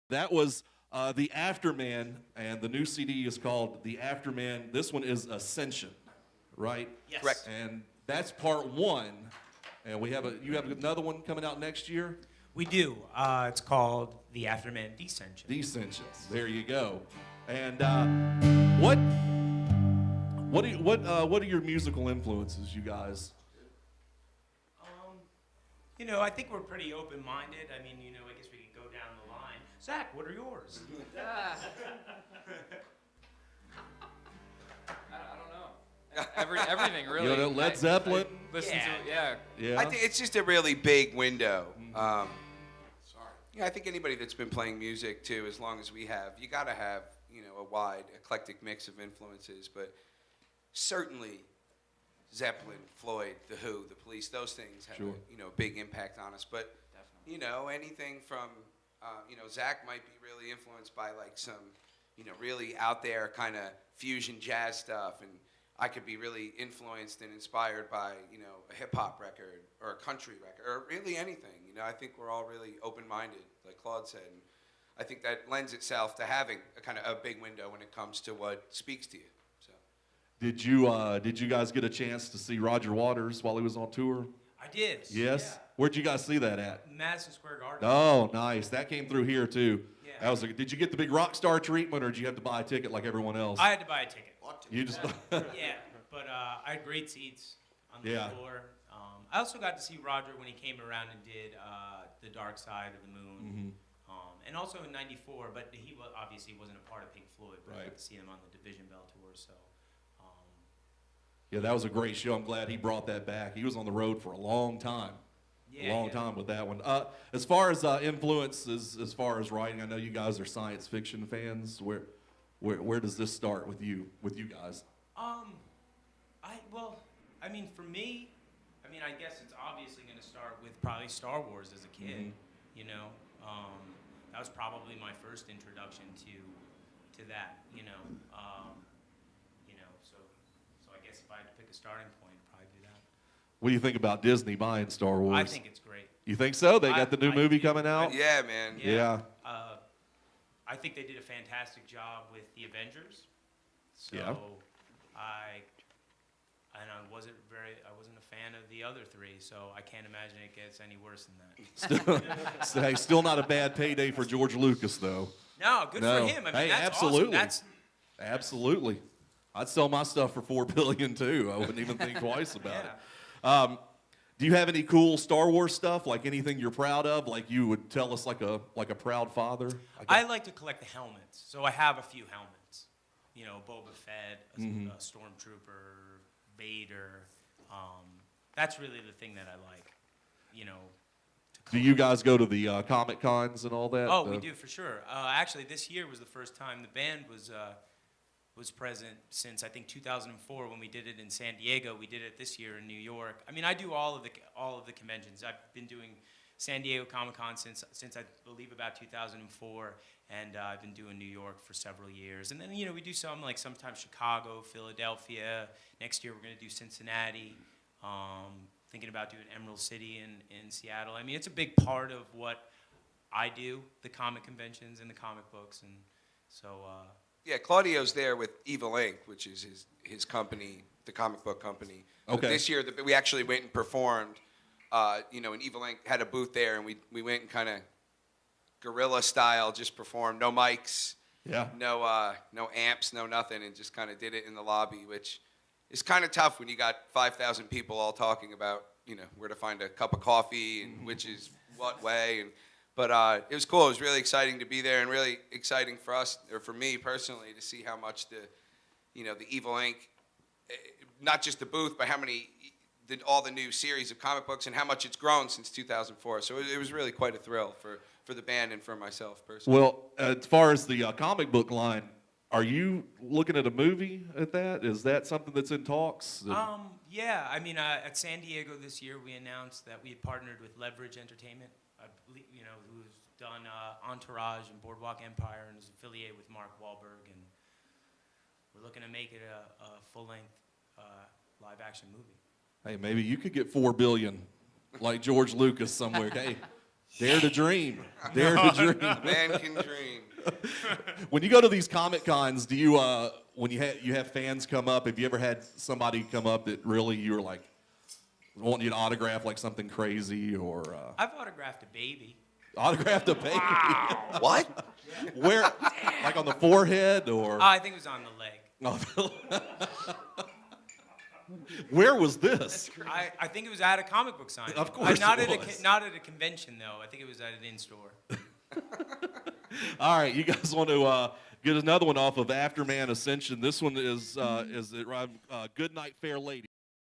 That was the Afterman, and the new CD is called The Afterman. This one is Ascension, right? Yes. Correct. And that's part one. And you have another one coming out next year? We do. It's called The Afterman Descension. Descension. Yes. There you go. And what are your musical influences, you guys? I think we're pretty open-minded. I mean, I guess we could go down the line. Zach, what are yours? I don't know. Everything really. You know, Led Zeppelin? I listen to it, Yeah. Yeah. I think it's just a really big window. I think anybody that's been playing music too, as long as we have, you got to have a wide, eclectic mix of influences. But certainly, Zeppelin, Floyd, The Who, The Police, those things have Sure. a big impact on us. But anything from Zach might be really influenced by like some really out there kind of fusion jazz stuff, and I could be really influenced and inspired by, a hip-hop record or a country record or really anything. I think we're all really open-minded, like Claude said. And I think that lends itself to having a kind of a big window when it comes to what speaks to you. So. Did you guys get a chance to see Roger Waters while he was on tour? I did. Yes? Yeah. Where'd you guys see that at? Madison Square Garden. Oh, nice. That came through here, too. Yeah. Did you get the big rock star treatment, or did you have to buy a ticket like everyone else? I had to buy a ticket. You just Yeah, but I had great seats on the Yeah. floor. I also got to see Roger when he came around and did The Dark Side of the Moon. And also in '94, but he obviously wasn't a part of Pink Floyd, but I Right. got to see him on the Division Bell tour, so. Yeah, that was a great show. I'm glad he brought that back. He was on the road for a long time. Yeah, A long time with that one. As far as influences, as far as writing, I know you guys are science fiction fans. Where does this start with you guys? For me, I guess it's obviously going to start with probably Star Wars as a kid. That was probably my first introduction to that. So I guess if I had to pick a starting point, it'd probably be that. What do you think about Disney buying Star Wars? I think it's great. You think so? They got the new movie coming out? Yeah, man. Yeah. I think they did a fantastic job with the Avengers. So Yeah. I wasn't a fan of the other three, so I can't imagine it gets any worse than that. Still not a bad payday for George Lucas, though. No, good No. for him. Hey, That's absolutely. awesome. Absolutely. I'd sell my stuff for $4 billion too. I wouldn't even think twice about Yeah. it. Do you have any cool Star Wars stuff? Like anything you're proud of? Like you would tell us like a proud father? I like to collect the helmets, so I have a few helmets. Boba Fett, a Stormtrooper, Vader. That's really the thing that I like. Do you guys go to the Comic Cons and all that? Oh, we do for sure. Actually, this year was the first time the band was present since I think 2004 when we did it in San Diego. We did it this year in New York. I do all of the conventions. I've been doing San Diego Comic-Con since I believe about 2004, and I've been doing New York for several years. And then we do some like sometimes Chicago, Philadelphia. Next year we're going to do Cincinnati. Thinking about doing Emerald City in Seattle. It's a big part of what I do, the comic conventions and the comic books, and so. Yeah, Claudio's there with Evil Inc., which is his company, the comic book company. Okay. But this year, we actually went and performed. And Evil Inc. had a booth there, and we went and kind of guerrilla style, just performed. No mics, Yeah. no amps, no nothing, and just kind of did it in the lobby, which is kind of tough when you got 5,000 people all talking about, where to find a cup of coffee and which is what way. But it was cool. It was really exciting to be there, and really exciting for us, or for me personally, to see how much the Evil Inc., not just the booth, but how many, all the new series of comic books, and how much it's grown since 2004. So it was really quite a thrill for the band and for myself personally. Well, as far as the comic book line, are you looking at a movie at that? Is that something that's in talks? Yeah. At San Diego this year, we announced that we had partnered with Leverage Entertainment, who's done Entourage and Boardwalk Empire, and is affiliated with Mark Wahlberg, and we're looking to make it a full-length live-action movie. Hey, maybe you could get $4 billion like George Lucas somewhere. Hey, Dare to dream. Dare to dream. Man can dream. When you go to these Comic Cons, do you when you have fans come up? Have you ever had somebody come up that really you were like wanting you to autograph like something crazy or I've autographed a baby. autographed a baby? What? Where? Like on the forehead or? I think it was on the leg. Where was this? I think it was at a comic book signing. Of course not it at was. not at a convention though. I think it was at an in-store. All right, you guys want to get another one off of Afterman Ascension. This one is Good Night Fair Lady.